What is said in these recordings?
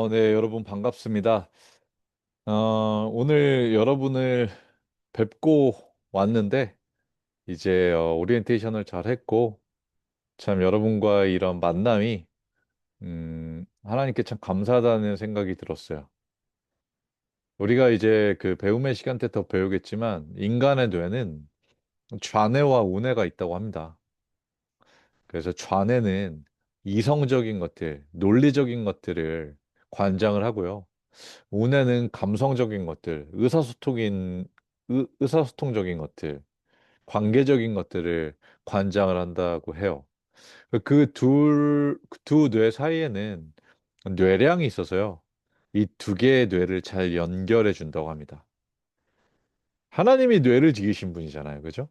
네, 여러분 반갑습니다. 오늘 여러분을 뵙고 왔는데, 이제 오리엔테이션을 잘 했고, 참 여러분과 이런 만남이, 하나님께 참 감사하다는 생각이 들었어요. 우리가 이제 그 배움의 시간 때 더 배우겠지만, 인간의 뇌는 좌뇌와 우뇌가 있다고 합니다. 그래서 좌뇌는 이성적인 것들, 논리적인 것들을 관장을 하고요. 운에는 감성적인 것들, 의사소통적인 것들, 관계적인 것들을 관장을 한다고 해요. 두 뇌 사이에는 뇌량이 있어서요. 이 두 개의 뇌를 잘 연결해 준다고 합니다. 하나님이 뇌를 지으신 분이잖아요. 그죠?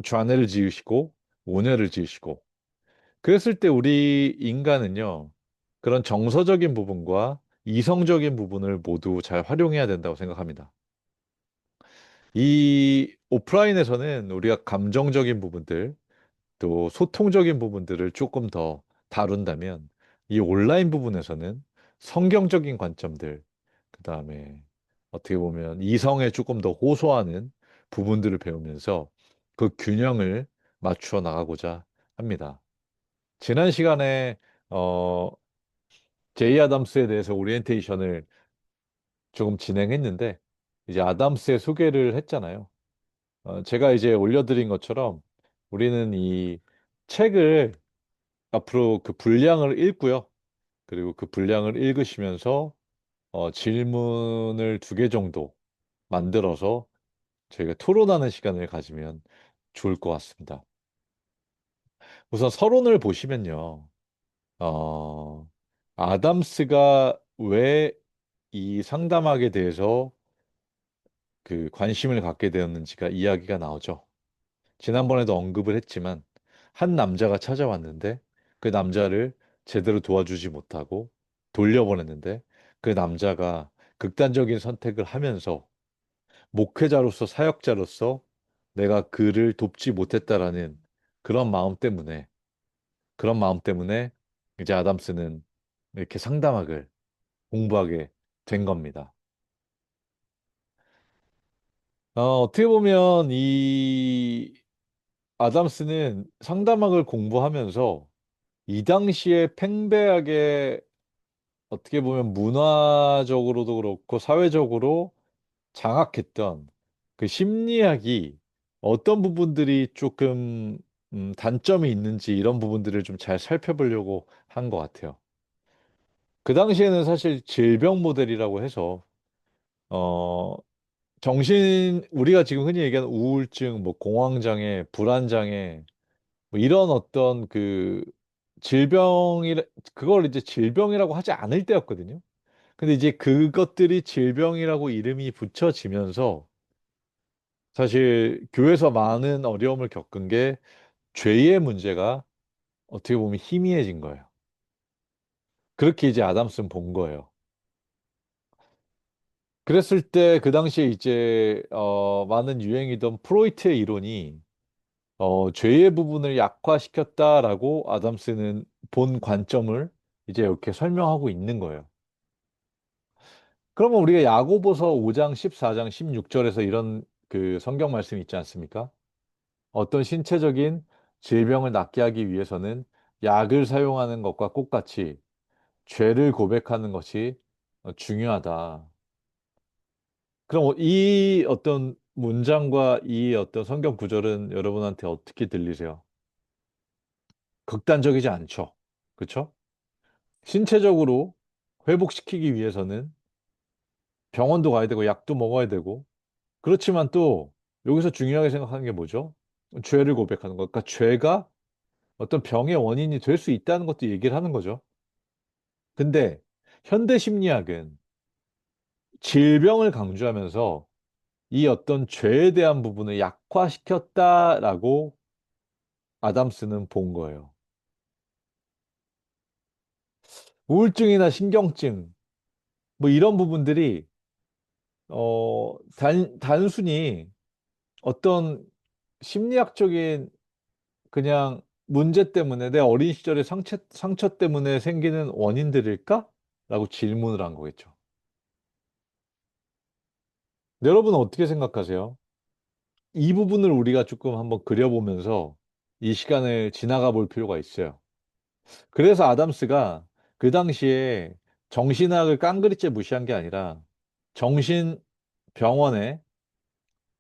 좌뇌를 지으시고, 우뇌를 지으시고. 그랬을 때 우리 인간은요, 그런 정서적인 부분과 이성적인 부분을 모두 잘 활용해야 된다고 생각합니다. 이 오프라인에서는 우리가 감정적인 부분들, 또 소통적인 부분들을 조금 더 다룬다면, 이 온라인 부분에서는 성경적인 관점들, 그 다음에 어떻게 보면 이성에 조금 더 호소하는 부분들을 배우면서 그 균형을 맞추어 나가고자 합니다. 지난 시간에 어, 제이 아담스에 대해서 오리엔테이션을 조금 진행했는데, 이제 아담스의 소개를 했잖아요. 제가 이제 올려드린 것처럼 우리는 이 책을 앞으로 그 분량을 읽고요. 그리고 그 분량을 읽으시면서 질문을 두 개 정도 만들어서 저희가 토론하는 시간을 가지면 좋을 것 같습니다. 우선 서론을 보시면요. 어, 아담스가 왜 이 상담학에 대해서 그 관심을 갖게 되었는지가 이야기가 나오죠. 지난번에도 언급을 했지만 한 남자가 찾아왔는데 그 남자를 제대로 도와주지 못하고 돌려보냈는데 그 남자가 극단적인 선택을 하면서 목회자로서 사역자로서 내가 그를 돕지 못했다라는 그런 마음 때문에 그런 마음 때문에 이제 아담스는 이렇게 상담학을 공부하게 된 겁니다. 어떻게 보면 이 아담스는 상담학을 공부하면서 이 당시에 팽배하게 어떻게 보면 문화적으로도 그렇고 사회적으로 장악했던 그 심리학이 어떤 부분들이 조금 단점이 있는지 이런 부분들을 좀 잘 살펴보려고 한 것 같아요. 그 당시에는 사실 질병 모델이라고 해서 어 우리가 지금 흔히 얘기하는 우울증, 뭐 공황장애, 불안장애 뭐 이런 어떤 그 질병이 그걸 이제 질병이라고 하지 않을 때였거든요. 근데 이제 그것들이 질병이라고 이름이 붙여지면서 사실 교회에서 많은 어려움을 겪은 게 죄의 문제가 어떻게 보면 희미해진 거예요. 그렇게 이제 아담스는 본 거예요. 그랬을 때 그 당시에 이제 많은 유행이던 프로이트의 이론이 죄의 부분을 약화시켰다라고 아담스는 본 관점을 이제 이렇게 설명하고 있는 거예요. 그러면 우리가 야고보서 5장 14장 16절에서 이런 그 성경 말씀이 있지 않습니까? 어떤 신체적인 질병을 낫게 하기 위해서는 약을 사용하는 것과 똑같이 죄를 고백하는 것이 중요하다. 그럼 이 어떤 문장과 이 어떤 성경 구절은 여러분한테 어떻게 들리세요? 극단적이지 않죠. 그렇죠? 신체적으로 회복시키기 위해서는 병원도 가야 되고 약도 먹어야 되고 그렇지만 또 여기서 중요하게 생각하는 게 뭐죠? 죄를 고백하는 것. 그러니까 죄가 어떤 병의 원인이 될 수 있다는 것도 얘기를 하는 거죠. 근데 현대 심리학은 질병을 강조하면서 이 어떤 죄에 대한 부분을 약화시켰다라고 아담스는 본 거예요. 우울증이나 신경증, 뭐 이런 부분들이 단순히 어떤 심리학적인 그냥 문제 때문에 내 어린 시절의 상처 때문에 생기는 원인들일까? 라고 질문을 한 거겠죠. 여러분은 어떻게 생각하세요? 이 부분을 우리가 조금 한번 그려보면서 이 시간을 지나가 볼 필요가 있어요. 그래서 아담스가 그 당시에 정신학을 깡그리째 무시한 게 아니라 정신병원에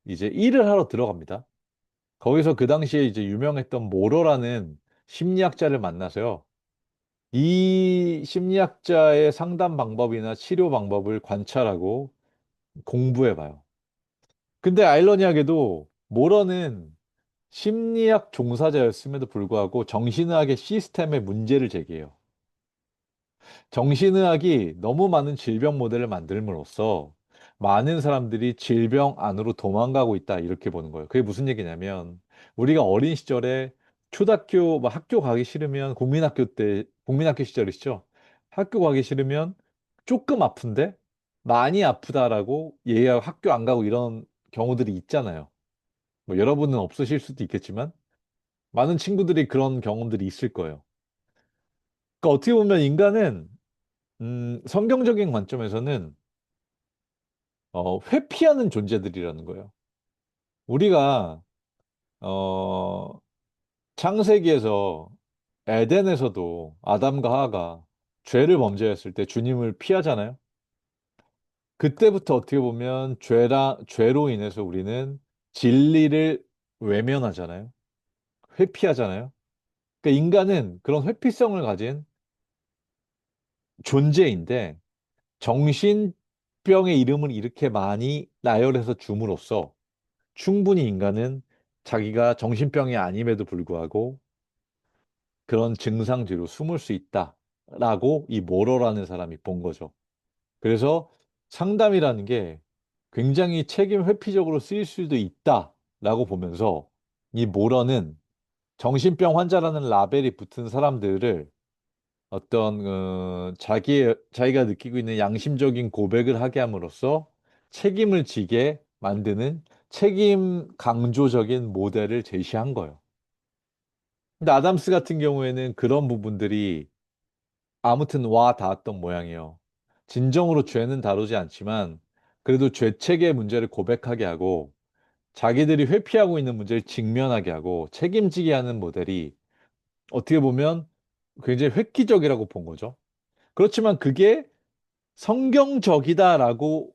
이제 일을 하러 들어갑니다. 거기서 그 당시에 이제 유명했던 모러라는 심리학자를 만나서요. 이 심리학자의 상담 방법이나 치료 방법을 관찰하고 공부해 봐요. 근데 아이러니하게도 모러는 심리학 종사자였음에도 불구하고 정신의학의 시스템에 문제를 제기해요. 정신의학이 너무 많은 질병 모델을 만들므로써 많은 사람들이 질병 안으로 도망가고 있다 이렇게 보는 거예요. 그게 무슨 얘기냐면 우리가 어린 시절에 초등학교 뭐 학교 가기 싫으면 국민학교 시절이시죠. 학교 가기 싫으면 조금 아픈데 많이 아프다라고 얘가 학교 안 가고 이런 경우들이 있잖아요. 뭐 여러분은 없으실 수도 있겠지만 많은 친구들이 그런 경험들이 있을 거예요. 그러니까 어떻게 보면 인간은 성경적인 관점에서는 회피하는 존재들이라는 거예요. 우리가 어, 창세기에서 에덴에서도 아담과 하와가 죄를 범죄했을 때 주님을 피하잖아요. 그때부터 어떻게 보면 죄로 인해서 우리는 진리를 외면하잖아요. 회피하잖아요. 그러니까 인간은 그런 회피성을 가진 존재인데 정신병의 이름을 이렇게 많이 나열해서 줌으로써 충분히 인간은 자기가 정신병이 아님에도 불구하고 그런 증상 뒤로 숨을 수 있다라고 이 모러라는 사람이 본 거죠. 그래서 상담이라는 게 굉장히 책임 회피적으로 쓰일 수도 있다라고 보면서 이 모러는 정신병 환자라는 라벨이 붙은 사람들을 어떤 자기가 느끼고 있는 양심적인 고백을 하게 함으로써 책임을 지게 만드는 책임 강조적인 모델을 제시한 거예요. 근데 아담스 같은 경우에는 그런 부분들이 아무튼 와 닿았던 모양이에요. 진정으로 죄는 다루지 않지만 그래도 죄책의 문제를 고백하게 하고 자기들이 회피하고 있는 문제를 직면하게 하고 책임지게 하는 모델이 어떻게 보면 굉장히 획기적이라고 본 거죠. 그렇지만 그게 성경적이다라고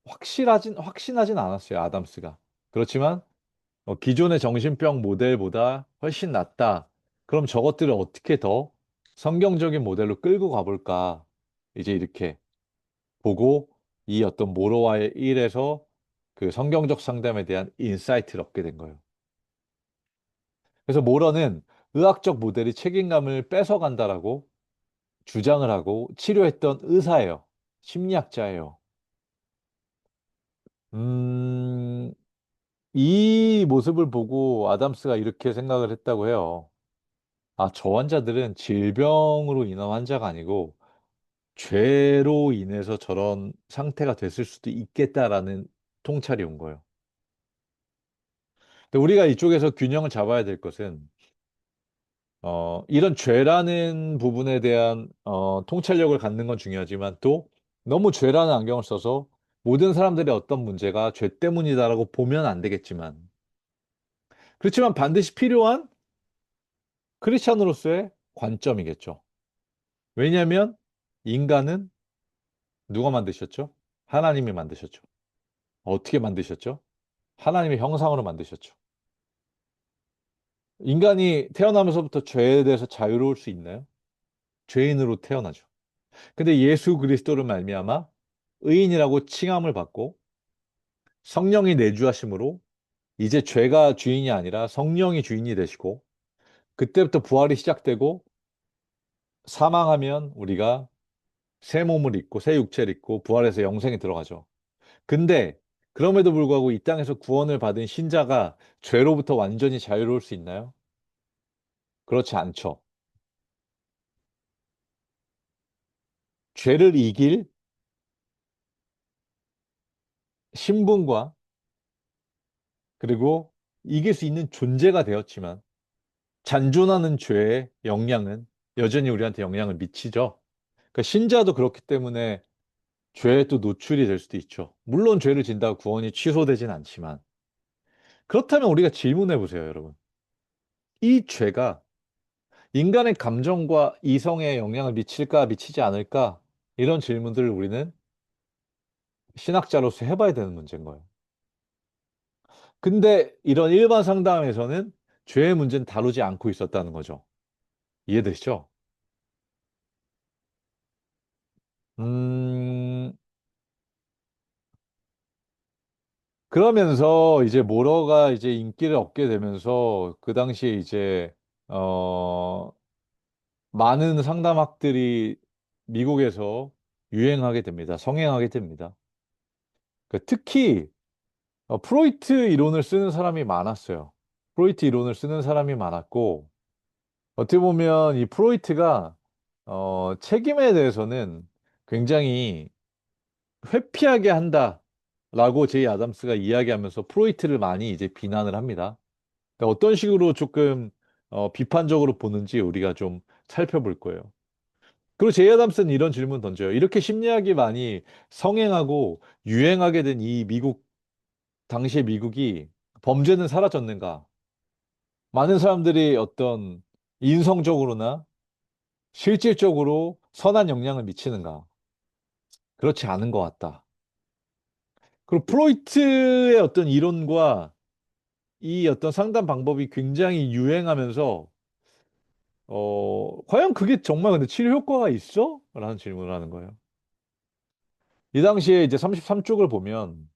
확신하진 않았어요, 아담스가. 그렇지만 기존의 정신병 모델보다 훨씬 낫다. 그럼 저것들을 어떻게 더 성경적인 모델로 끌고 가볼까? 이제 이렇게 보고 이 어떤 모로와의 일에서 그 성경적 상담에 대한 인사이트를 얻게 된 거예요. 그래서 모러는 의학적 모델이 책임감을 뺏어간다라고 주장을 하고 치료했던 의사예요. 심리학자예요. 음, 이 모습을 보고 아담스가 이렇게 생각을 했다고 해요. 아, 저 환자들은 질병으로 인한 환자가 아니고 죄로 인해서 저런 상태가 됐을 수도 있겠다라는 통찰이 온 거예요. 근데 우리가 이쪽에서 균형을 잡아야 될 것은 이런 죄라는 부분에 대한 통찰력을 갖는 건 중요하지만 또 너무 죄라는 안경을 써서 모든 사람들의 어떤 문제가 죄 때문이다라고 보면 안 되겠지만 그렇지만 반드시 필요한 크리스찬으로서의 관점이겠죠. 왜냐하면 인간은 누가 만드셨죠? 하나님이 만드셨죠. 어떻게 만드셨죠? 하나님의 형상으로 만드셨죠. 인간이 태어나면서부터 죄에 대해서 자유로울 수 있나요? 죄인으로 태어나죠. 근데 예수 그리스도를 말미암아 의인이라고 칭함을 받고 성령이 내주하심으로 이제 죄가 주인이 아니라 성령이 주인이 되시고 그때부터 부활이 시작되고 사망하면 우리가 새 몸을 입고 새 육체를 입고 부활해서 영생에 들어가죠. 근데 그럼에도 불구하고 이 땅에서 구원을 받은 신자가 죄로부터 완전히 자유로울 수 있나요? 그렇지 않죠. 죄를 이길 신분과 그리고 이길 수 있는 존재가 되었지만 잔존하는 죄의 영향은 여전히 우리한테 영향을 미치죠. 그러니까 신자도 그렇기 때문에 죄에 또 노출이 될 수도 있죠. 물론 죄를 진다고 구원이 취소되진 않지만. 그렇다면 우리가 질문해 보세요, 여러분. 이 죄가 인간의 감정과 이성에 영향을 미칠까, 미치지 않을까? 이런 질문들을 우리는 신학자로서 해봐야 되는 문제인 거예요. 근데 이런 일반 상담에서는 죄의 문제는 다루지 않고 있었다는 거죠. 이해되시죠? 음, 그러면서 이제 모러가 이제 인기를 얻게 되면서 그 당시에 이제, 어, 많은 상담학들이 미국에서 유행하게 됩니다. 성행하게 됩니다. 특히 프로이트 이론을 쓰는 사람이 많았어요. 프로이트 이론을 쓰는 사람이 많았고, 어떻게 보면 이 프로이트가 책임에 대해서는 굉장히 회피하게 한다라고 제이 아담스가 이야기하면서 프로이트를 많이 이제 비난을 합니다. 그러니까 어떤 식으로 조금 비판적으로 보는지 우리가 좀 살펴볼 거예요. 그리고 제이 아담스는 이런 질문 던져요. 이렇게 심리학이 많이 성행하고 유행하게 된 이 미국, 당시의 미국이 범죄는 사라졌는가? 많은 사람들이 어떤 인성적으로나 실질적으로 선한 영향을 미치는가? 그렇지 않은 것 같다. 그리고 프로이트의 어떤 이론과 이 어떤 상담 방법이 굉장히 유행하면서, 과연 그게 정말 근데 치료 효과가 있어? 라는 질문을 하는 거예요. 이 당시에 이제 33쪽을 보면,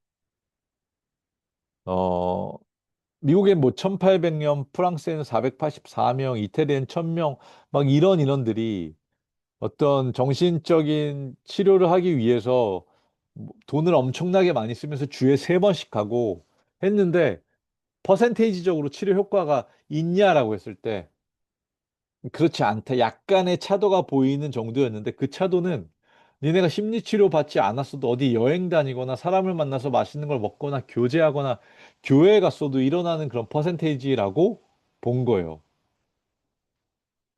어, 미국엔 뭐 1800명, 프랑스에는 484명, 이태리엔 1000명, 막 이런 인원들이 어떤 정신적인 치료를 하기 위해서 뭐 돈을 엄청나게 많이 쓰면서 주에 세 번씩 가고 했는데 퍼센테이지적으로 치료 효과가 있냐라고 했을 때 그렇지 않다. 약간의 차도가 보이는 정도였는데 그 차도는 니네가 심리치료 받지 않았어도 어디 여행 다니거나 사람을 만나서 맛있는 걸 먹거나 교제하거나 교회에 갔어도 일어나는 그런 퍼센테이지라고 본 거예요.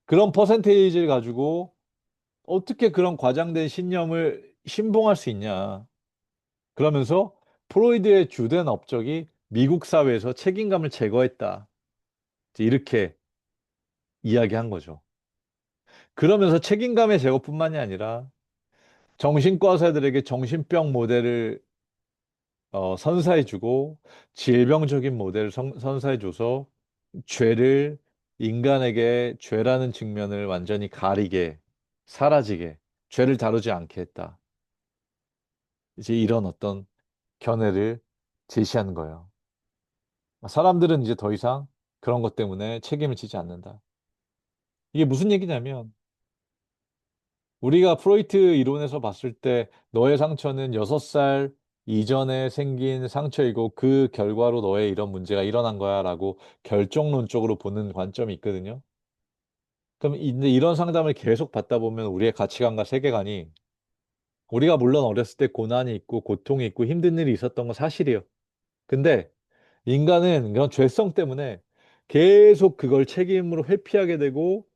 그런 퍼센테이지를 가지고 어떻게 그런 과장된 신념을 신봉할 수 있냐. 그러면서 프로이드의 주된 업적이 미국 사회에서 책임감을 제거했다. 이제 이렇게 이야기한 거죠. 그러면서 책임감의 제거뿐만이 아니라 정신과 의사들에게 정신병 모델을 선사해주고 질병적인 모델을 선사해줘서 죄를 인간에게 죄라는 측면을 완전히 가리게 사라지게 죄를 다루지 않게 했다. 이제 이런 어떤 견해를 제시하는 거예요. 사람들은 이제 더 이상 그런 것 때문에 책임을 지지 않는다. 이게 무슨 얘기냐면 우리가 프로이트 이론에서 봤을 때 너의 상처는 6살 이전에 생긴 상처이고 그 결과로 너의 이런 문제가 일어난 거야라고 결정론적으로 보는 관점이 있거든요. 그럼 이제 이런 상담을 계속 받다 보면 우리의 가치관과 세계관이 우리가 물론 어렸을 때 고난이 있고 고통이 있고 힘든 일이 있었던 건 사실이에요. 근데 인간은 그런 죄성 때문에 계속 그걸 책임으로 회피하게 되고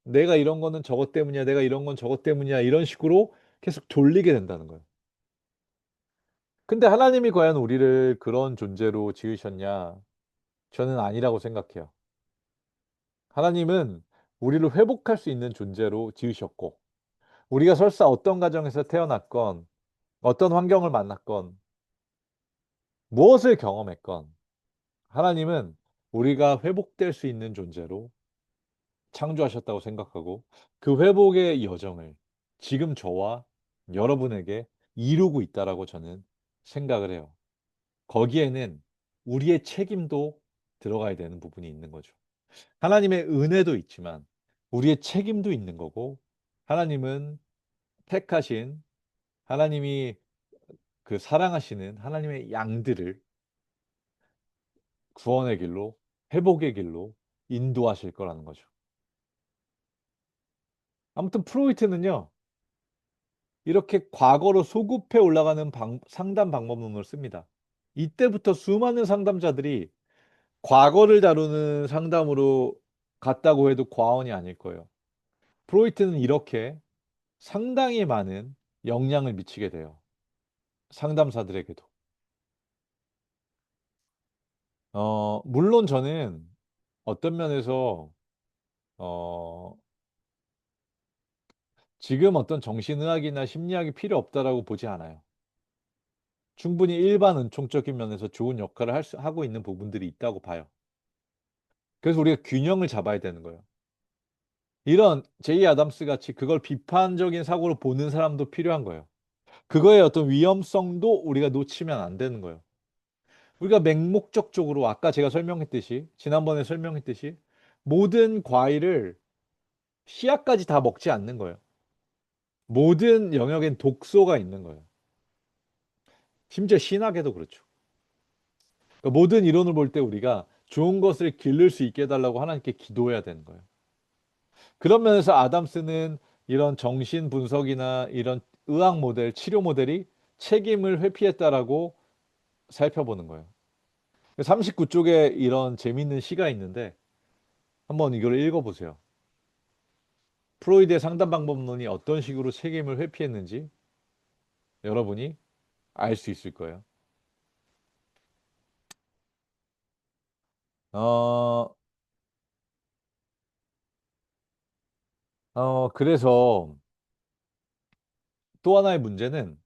내가 이런 거는 저것 때문이야, 내가 이런 건 저것 때문이야, 이런 식으로 계속 돌리게 된다는 거예요. 근데 하나님이 과연 우리를 그런 존재로 지으셨냐? 저는 아니라고 생각해요. 하나님은 우리를 회복할 수 있는 존재로 지으셨고, 우리가 설사 어떤 가정에서 태어났건, 어떤 환경을 만났건, 무엇을 경험했건, 하나님은 우리가 회복될 수 있는 존재로 창조하셨다고 생각하고 그 회복의 여정을 지금 저와 여러분에게 이루고 있다라고 저는 생각을 해요. 거기에는 우리의 책임도 들어가야 되는 부분이 있는 거죠. 하나님의 은혜도 있지만 우리의 책임도 있는 거고 하나님은 택하신 하나님이 그 사랑하시는 하나님의 양들을 구원의 길로 회복의 길로 인도하실 거라는 거죠. 아무튼 프로이트는요. 이렇게 과거로 소급해 올라가는 상담 방법론을 씁니다. 이때부터 수많은 상담자들이 과거를 다루는 상담으로 갔다고 해도 과언이 아닐 거예요. 프로이트는 이렇게 상당히 많은 영향을 미치게 돼요. 상담사들에게도. 물론 저는 어떤 면에서, 어, 지금 어떤 정신의학이나 심리학이 필요 없다라고 보지 않아요. 충분히 일반 은총적인 면에서 좋은 역할을 하고 있는 부분들이 있다고 봐요. 그래서 우리가 균형을 잡아야 되는 거예요. 이런 제이 아담스 같이 그걸 비판적인 사고로 보는 사람도 필요한 거예요. 그거의 어떤 위험성도 우리가 놓치면 안 되는 거예요. 우리가 맹목적적으로 아까 제가 설명했듯이, 지난번에 설명했듯이 모든 과일을 씨앗까지 다 먹지 않는 거예요. 모든 영역엔 독소가 있는 거예요. 심지어 신학에도 그렇죠. 그러니까 모든 이론을 볼 때 우리가 좋은 것을 기를 수 있게 해달라고 하나님께 기도해야 되는 거예요. 그런 면에서 아담스는 이런 정신 분석이나 이런 의학 모델, 치료 모델이 책임을 회피했다라고 살펴보는 거예요. 39쪽에 이런 재밌는 시가 있는데 한번 이걸 읽어보세요. 프로이드의 상담 방법론이 어떤 식으로 책임을 회피했는지 여러분이 알 수 있을 거예요. 어, 그래서 또 하나의 문제는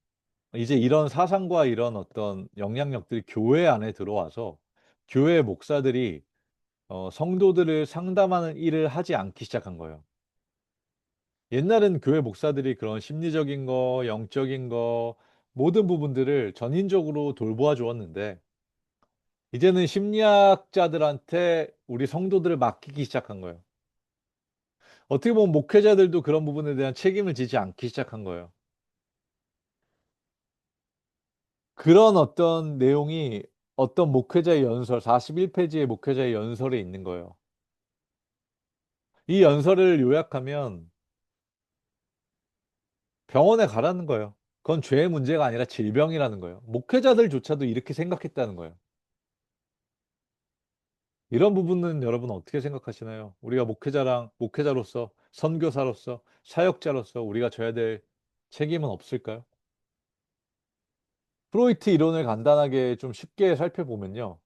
이제 이런 사상과 이런 어떤 영향력들이 교회 안에 들어와서 교회 목사들이 성도들을 상담하는 일을 하지 않기 시작한 거예요. 옛날엔 교회 목사들이 그런 심리적인 거, 영적인 거, 모든 부분들을 전인적으로 돌보아 주었는데, 이제는 심리학자들한테 우리 성도들을 맡기기 시작한 거예요. 어떻게 보면 목회자들도 그런 부분에 대한 책임을 지지 않기 시작한 거예요. 그런 어떤 내용이 어떤 목회자의 연설, 41페이지의 목회자의 연설에 있는 거예요. 이 연설을 요약하면 병원에 가라는 거예요. 그건 죄의 문제가 아니라 질병이라는 거예요. 목회자들조차도 이렇게 생각했다는 거예요. 이런 부분은 여러분 어떻게 생각하시나요? 우리가 목회자로서, 선교사로서, 사역자로서 우리가 져야 될 책임은 없을까요? 프로이트 이론을 간단하게 좀 쉽게 살펴보면요.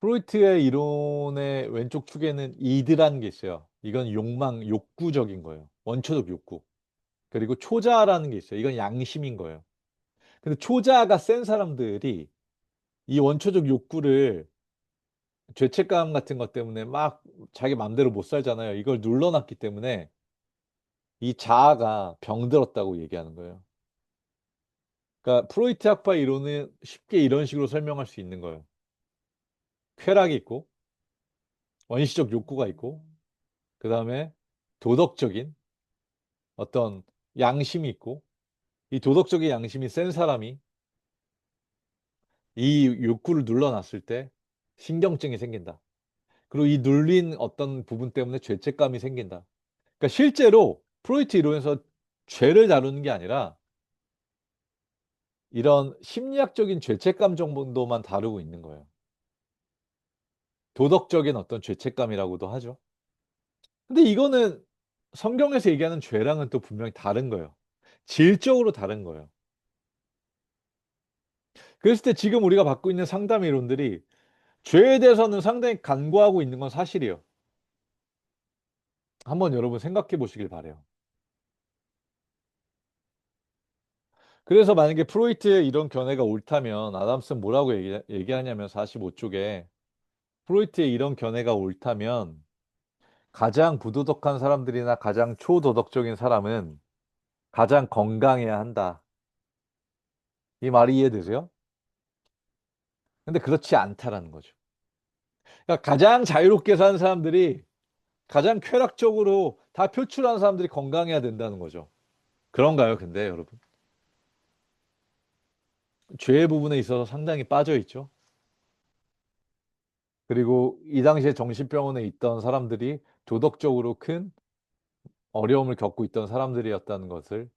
프로이트의 이론의 왼쪽 축에는 이드라는 게 있어요. 이건 욕망, 욕구적인 거예요. 원초적 욕구. 그리고 초자라는 게 있어요. 이건 양심인 거예요. 근데 초자가 센 사람들이 이 원초적 욕구를 죄책감 같은 것 때문에 막 자기 마음대로 못 살잖아요. 이걸 눌러놨기 때문에 이 자아가 병들었다고 얘기하는 거예요. 그러니까 프로이트 학파 이론은 쉽게 이런 식으로 설명할 수 있는 거예요. 쾌락이 있고 원시적 욕구가 있고 그다음에 도덕적인 어떤 양심이 있고 이 도덕적인 양심이 센 사람이 이 욕구를 눌러놨을 때 신경증이 생긴다. 그리고 이 눌린 어떤 부분 때문에 죄책감이 생긴다. 그러니까 실제로 프로이트 이론에서 죄를 다루는 게 아니라 이런 심리학적인 죄책감 정도만 다루고 있는 거예요. 도덕적인 어떤 죄책감이라고도 하죠. 근데 이거는 성경에서 얘기하는 죄랑은 또 분명히 다른 거예요. 질적으로 다른 거예요. 그랬을 때 지금 우리가 받고 있는 상담 이론들이 죄에 대해서는 상당히 간과하고 있는 건 사실이에요. 한번 여러분 생각해 보시길 바래요. 그래서 만약에 프로이트의 이런 견해가 옳다면 아담스는 뭐라고 얘기하냐면 45쪽에 프로이트의 이런 견해가 옳다면 가장 부도덕한 사람들이나 가장 초도덕적인 사람은 가장 건강해야 한다. 이 말이 이해되세요? 근데 그렇지 않다라는 거죠. 그러니까 가장 자유롭게 사는 사람들이 가장 쾌락적으로 다 표출하는 사람들이 건강해야 된다는 거죠. 그런가요, 근데 여러분? 죄의 부분에 있어서 상당히 빠져 있죠. 그리고 이 당시에 정신병원에 있던 사람들이 도덕적으로 큰 어려움을 겪고 있던 사람들이었다는 것을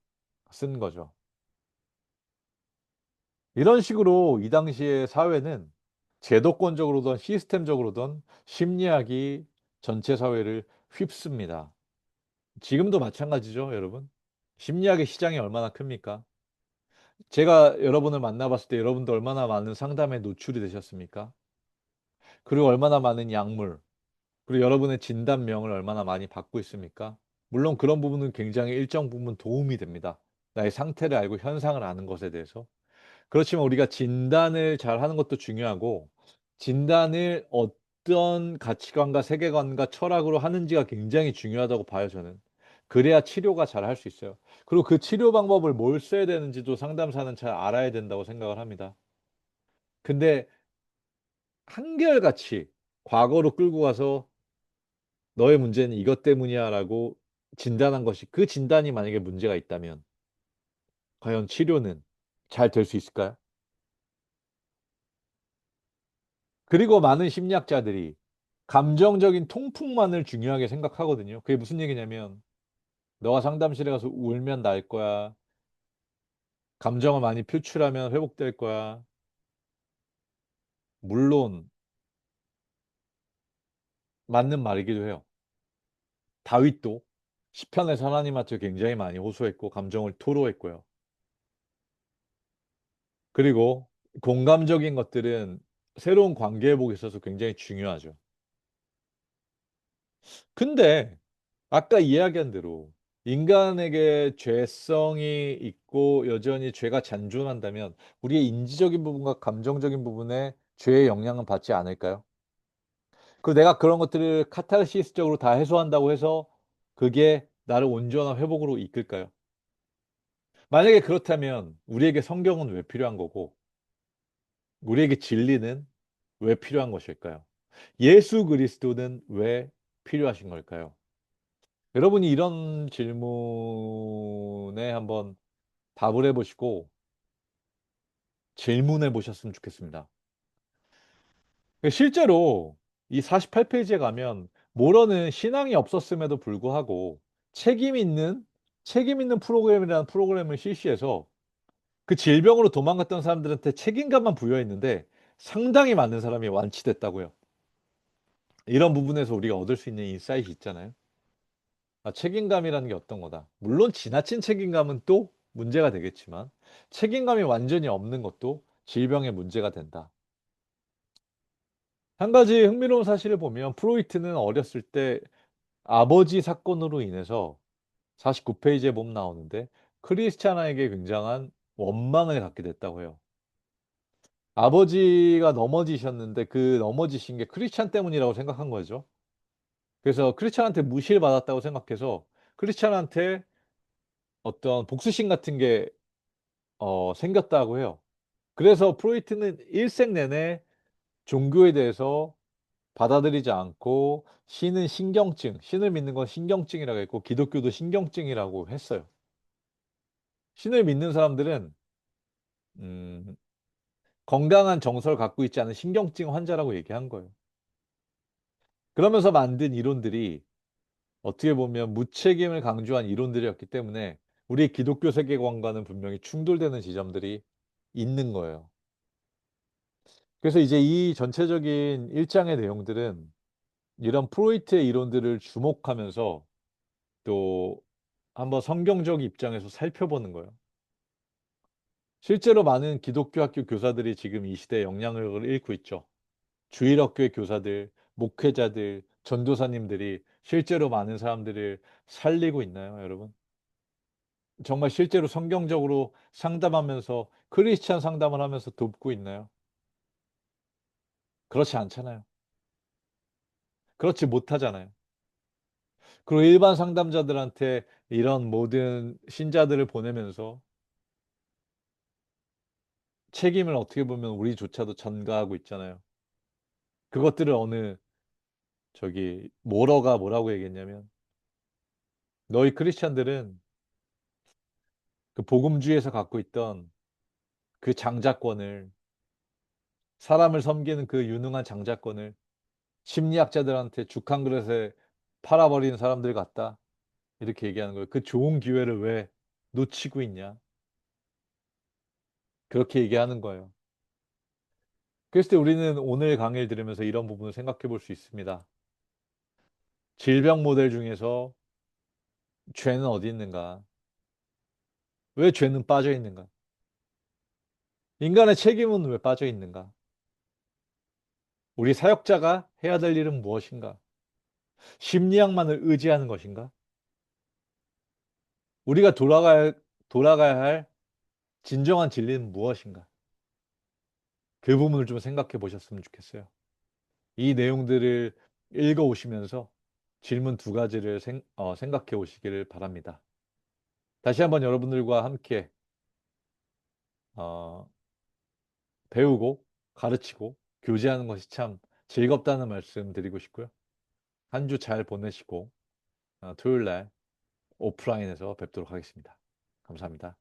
쓴 거죠. 이런 식으로 이 당시의 사회는 제도권적으로든 시스템적으로든 심리학이 전체 사회를 휩습니다. 지금도 마찬가지죠, 여러분. 심리학의 시장이 얼마나 큽니까? 제가 여러분을 만나봤을 때 여러분도 얼마나 많은 상담에 노출이 되셨습니까? 그리고 얼마나 많은 약물, 그리고 여러분의 진단명을 얼마나 많이 받고 있습니까? 물론 그런 부분은 굉장히 일정 부분 도움이 됩니다. 나의 상태를 알고 현상을 아는 것에 대해서. 그렇지만 우리가 진단을 잘 하는 것도 중요하고, 진단을 어떤 가치관과 세계관과 철학으로 하는지가 굉장히 중요하다고 봐요, 저는. 그래야 치료가 잘 할 수 있어요. 그리고 그 치료 방법을 뭘 써야 되는지도 상담사는 잘 알아야 된다고 생각을 합니다. 근데 한결같이 과거로 끌고 가서 너의 문제는 이것 때문이야라고 진단한 것이 그 진단이 만약에 문제가 있다면 과연 치료는 잘 될 수 있을까요? 그리고 많은 심리학자들이 감정적인 통풍만을 중요하게 생각하거든요. 그게 무슨 얘기냐면 너가 상담실에 가서 울면 나을 거야. 감정을 많이 표출하면 회복될 거야. 물론 맞는 말이기도 해요. 다윗도 시편에서 하나님한테 굉장히 많이 호소했고 감정을 토로했고요. 그리고 공감적인 것들은 새로운 관계 회복에 있어서 굉장히 중요하죠. 근데 아까 이야기한 대로 인간에게 죄성이 있고 여전히 죄가 잔존한다면 우리의 인지적인 부분과 감정적인 부분에 죄의 영향은 받지 않을까요? 그리고 내가 그런 것들을 카타르시스적으로 다 해소한다고 해서 그게 나를 온전한 회복으로 이끌까요? 만약에 그렇다면 우리에게 성경은 왜 필요한 거고 우리에게 진리는 왜 필요한 것일까요? 예수 그리스도는 왜 필요하신 걸까요? 여러분이 이런 질문에 한번 답을 해 보시고 질문해 보셨으면 좋겠습니다. 실제로 이 48 페이지에 가면 모러는 신앙이 없었음에도 불구하고 책임 있는 프로그램이라는 프로그램을 실시해서 그 질병으로 도망갔던 사람들한테 책임감만 부여했는데 상당히 많은 사람이 완치됐다고요. 이런 부분에서 우리가 얻을 수 있는 인사이트 있잖아요. 아, 책임감이라는 게 어떤 거다. 물론 지나친 책임감은 또 문제가 되겠지만 책임감이 완전히 없는 것도 질병의 문제가 된다. 한 가지 흥미로운 사실을 보면 프로이트는 어렸을 때 아버지 사건으로 인해서 49 페이지에 보면 나오는데 크리스티아나에게 굉장한 원망을 갖게 됐다고 해요. 아버지가 넘어지셨는데 그 넘어지신 게 크리스찬 때문이라고 생각한 거죠. 그래서 크리스찬한테 무시를 받았다고 생각해서 크리스찬한테 어떤 복수심 같은 게 생겼다고 해요. 그래서 프로이트는 일생 내내 종교에 대해서 받아들이지 않고 신을 믿는 건 신경증이라고 했고 기독교도 신경증이라고 했어요. 신을 믿는 사람들은 음 건강한 정서를 갖고 있지 않은 신경증 환자라고 얘기한 거예요. 그러면서 만든 이론들이 어떻게 보면 무책임을 강조한 이론들이었기 때문에 우리 기독교 세계관과는 분명히 충돌되는 지점들이 있는 거예요. 그래서 이제 이 전체적인 1 장의 내용들은 이런 프로이트의 이론들을 주목하면서 또 한번 성경적 입장에서 살펴보는 거예요. 실제로 많은 기독교 학교 교사들이 지금 이 시대에 영향력을 잃고 있죠. 주일학교의 교사들, 목회자들, 전도사님들이 실제로 많은 사람들을 살리고 있나요, 여러분? 정말 실제로 성경적으로 상담하면서 크리스찬 상담을 하면서 돕고 있나요? 그렇지 않잖아요. 그렇지 못하잖아요. 그리고 일반 상담자들한테 이런 모든 신자들을 보내면서 책임을 어떻게 보면 우리조차도 전가하고 있잖아요. 그것들을 어느 모러가 뭐라고 얘기했냐면 "너희 크리스찬들은 그 복음주의에서 갖고 있던 그 장자권을 사람을 섬기는 그 유능한 장자권을 심리학자들한테 죽 한 그릇에 팔아버리는 사람들 같다." 이렇게 얘기하는 거예요. "그 좋은 기회를 왜 놓치고 있냐." 그렇게 얘기하는 거예요. 그랬을 때 우리는 오늘 강의를 들으면서 이런 부분을 생각해 볼 수 있습니다. 질병 모델 중에서 죄는 어디 있는가? 왜 죄는 빠져 있는가? 인간의 책임은 왜 빠져 있는가? 우리 사역자가 해야 될 일은 무엇인가? 심리학만을 의지하는 것인가? 우리가 돌아가야 할 진정한 진리는 무엇인가? 그 부분을 좀 생각해 보셨으면 좋겠어요. 이 내용들을 읽어 오시면서 질문 두 가지를 생각해 오시기를 바랍니다. 다시 한번 여러분들과 함께 어, 배우고 가르치고 교제하는 것이 참 즐겁다는 말씀 드리고 싶고요. 한 주 잘 보내시고 토요일 날 오프라인에서 뵙도록 하겠습니다. 감사합니다.